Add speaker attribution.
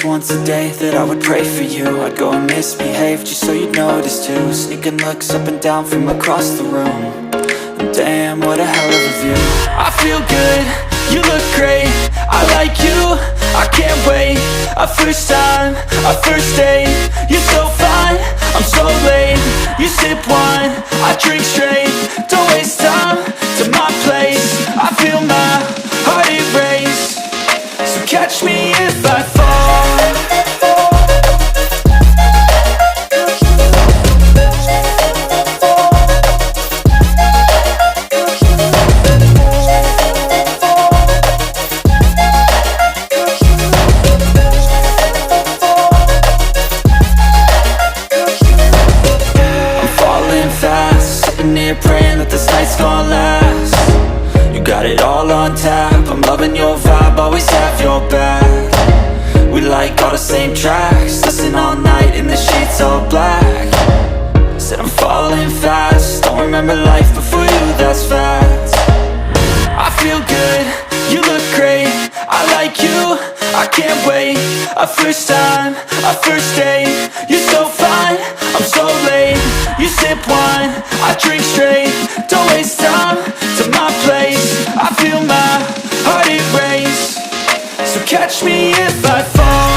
Speaker 1: just once a day that I would pray for you. I'd go and misbehave just so you'd notice too. Sneaking looks up and down from across the room. And damn, what a hell of a view. I feel good, you look great, I like you, I can't wait. A first time, a first date, you're so fine, I'm so late. You sip wine, I drink straight, don't waste time to my place. I feel my heart erase, so catch me if I fall. Praying that this night's gonna last. You got it all on tap, I'm loving your vibe, always have your back. We like all the same tracks, listen all night in the sheets all black. Said I'm falling fast, don't remember life before you, that's fact. I feel good, you look great, I like you, I can't wait. A first time, a first date, you're so fine, I'm so late. You sip wine, I drink straight, don't waste time to my place. I feel my heart erase, so catch me if I fall.